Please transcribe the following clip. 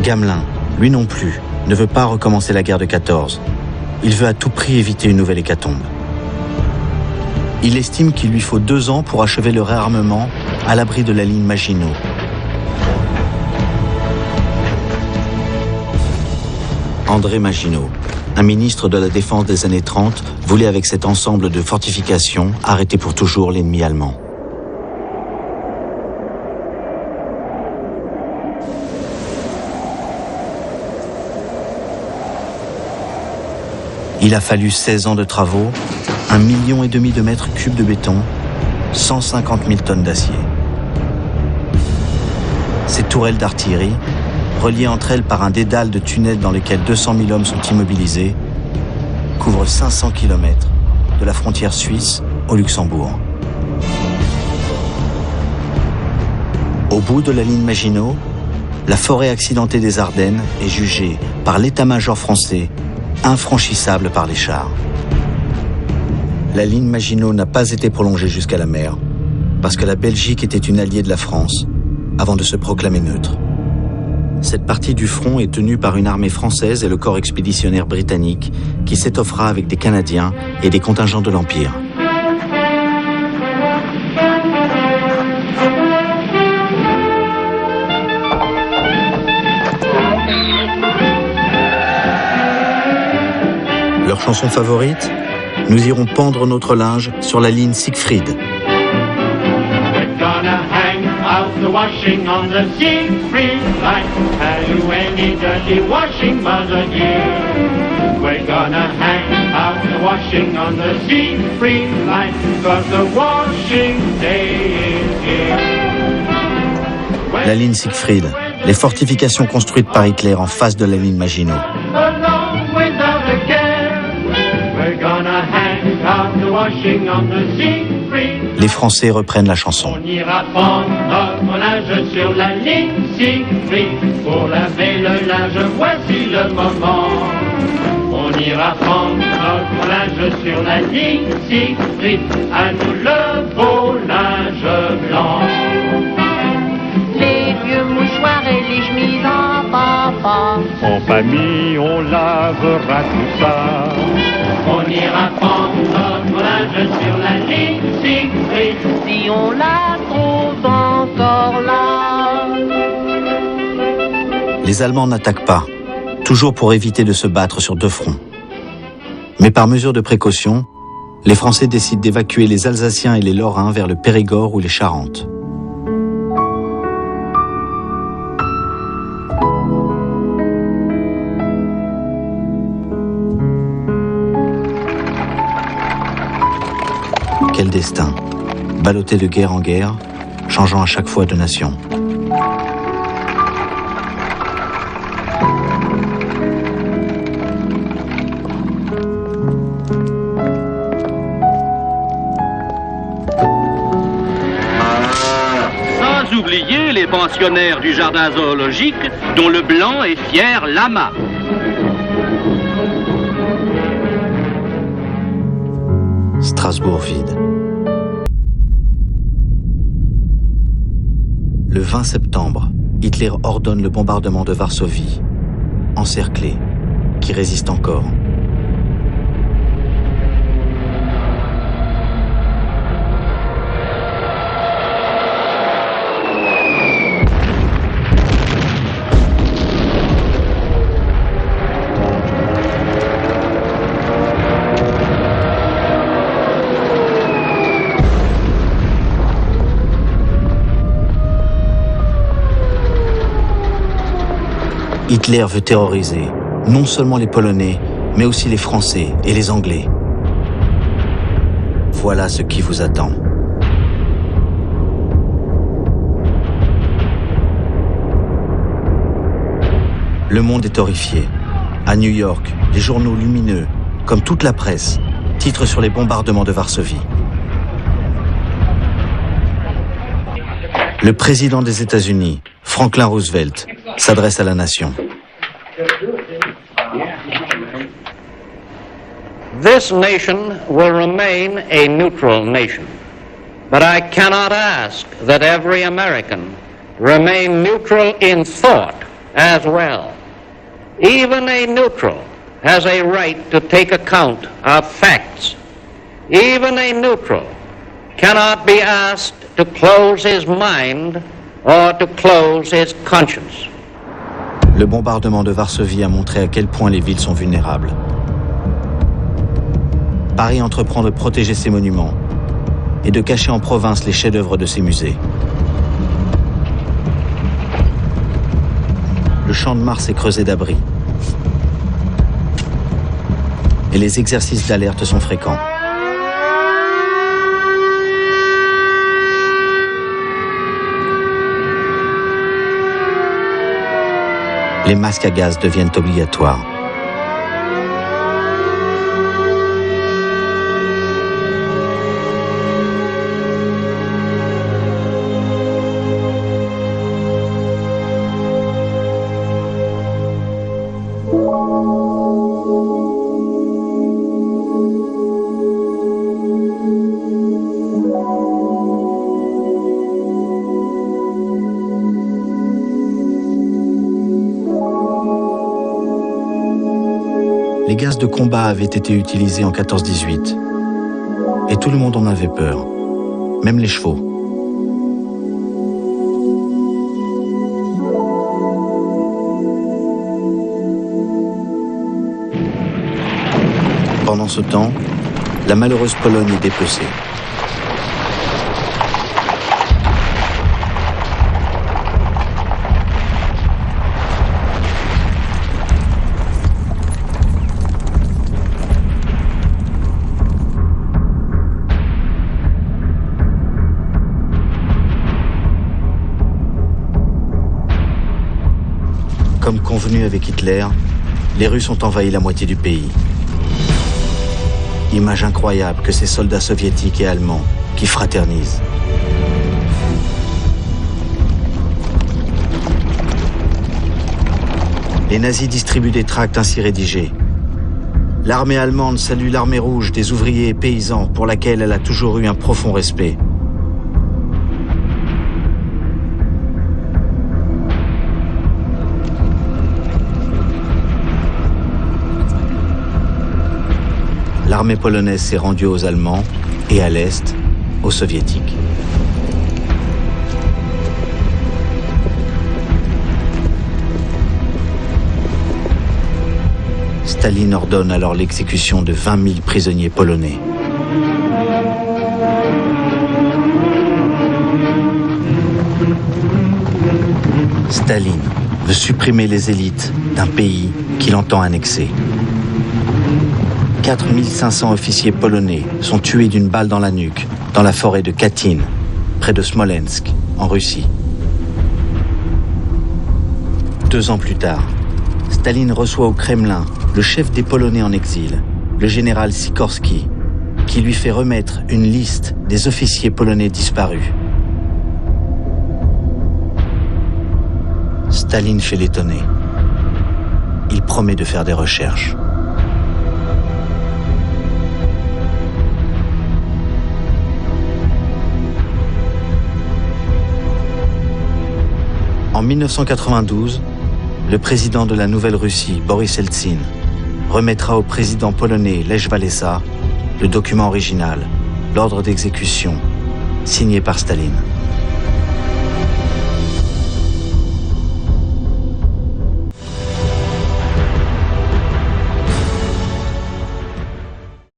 Gamelin, lui non plus, ne veut pas recommencer la guerre de 14. Il veut à tout prix éviter une nouvelle hécatombe. Il estime qu'il lui faut 2 ans pour achever le réarmement à l'abri de la ligne Maginot. André Maginot, un ministre de la Défense des années 30, voulait avec cet ensemble de fortifications arrêter pour toujours l'ennemi allemand. Il a fallu 16 ans de travaux, 1,5 million de mètres cubes de béton, 150 000 tonnes d'acier. Ces tourelles d'artillerie, reliées entre elles par un dédale de tunnels dans lesquels 200 000 hommes sont immobilisés, couvrent 500 km de la frontière suisse au Luxembourg. Au bout de la ligne Maginot, la forêt accidentée des Ardennes est jugée par l'état-major français infranchissable par les chars. La ligne Maginot n'a pas été prolongée jusqu'à la mer, parce que la Belgique était une alliée de la France, avant de se proclamer neutre. Cette partie du front est tenue par une armée française et le corps expéditionnaire britannique, qui s'étoffera avec des Canadiens et des contingents de l'Empire. Leur chanson favorite ? Nous irons pendre notre linge sur la ligne Siegfried. We're gonna hang out the washing on the Siegfried line. Have you any dirty washing, mother dear? We're gonna hang out the washing on the Siegfried line, 'cause the washing day is here. La ligne Siegfried, les fortifications construites par Hitler en face de la ligne Maginot. Along without a care. We're gonna hang out the washing on the Siegfried. Les Français reprennent la chanson. On ira prendre notre linge sur la ligne Siegfried. Pour laver le linge, voici le moment. On ira prendre notre linge sur la ligne Siegfried. À nous le beau linge blanc. Les vieux mouchoirs et les chemises en papa. En famille, on lavera tout ça. On ira prendre notre linge sur la ligne Siegfried. Si on la trouve encore là. Les Allemands n'attaquent pas, toujours pour éviter de se battre sur 2 fronts. Mais par mesure de précaution, les Français décident d'évacuer les Alsaciens et les Lorrains vers le Périgord ou les Charentes. Quel destin, ballotté de guerre en guerre, changeant à chaque fois de nation. Sans oublier les pensionnaires du jardin zoologique, dont le blanc et fier lama. Strasbourg vide. Le 20 septembre, Hitler ordonne le bombardement de Varsovie, encerclé, qui résiste encore. Hitler veut terroriser non seulement les Polonais, mais aussi les Français et les Anglais. Voilà ce qui vous attend. Le monde est horrifié. À New York, les journaux lumineux, comme toute la presse, titrent sur les bombardements de Varsovie. Le président des États-Unis, Franklin Roosevelt, s'adresse à la nation. This nation will remain a neutral nation, but I cannot ask that every American remain neutral in thought as well. Even a neutral has a right to take account of facts. Even a neutral cannot be asked to close his mind or to close his conscience. Le bombardement de Varsovie a montré à quel point les villes sont vulnérables. Paris entreprend de protéger ses monuments et de cacher en province les chefs-d'œuvre de ses musées. Le champ de Mars est creusé d'abris et les exercices d'alerte sont fréquents. Les masques à gaz deviennent obligatoires. Les gaz de combat avaient été utilisés en 14-18 et tout le monde en avait peur, même les chevaux. Pendant ce temps, la malheureuse Pologne est dépecée. Comme convenu avec Hitler, les Russes ont envahi la moitié du pays. Image incroyable que ces soldats soviétiques et allemands qui fraternisent. Les nazis distribuent des tracts ainsi rédigés. L'armée allemande salue l'armée rouge des ouvriers et paysans pour laquelle elle a toujours eu un profond respect. L'armée polonaise s'est rendue aux Allemands et à l'Est, aux Soviétiques. Staline ordonne alors l'exécution de 20 000 prisonniers polonais. Staline veut supprimer les élites d'un pays qu'il entend annexer. 4 500 officiers polonais sont tués d'une balle dans la nuque dans la forêt de Katyn, près de Smolensk, en Russie. 2 ans plus tard, Staline reçoit au Kremlin le chef des Polonais en exil, le général Sikorski, qui lui fait remettre une liste des officiers polonais disparus. Staline fait l'étonner. Il promet de faire des recherches. En 1992, le président de la Nouvelle-Russie, Boris Eltsine, remettra au président polonais Lech Walesa le document original, l'ordre d'exécution, signé par Staline.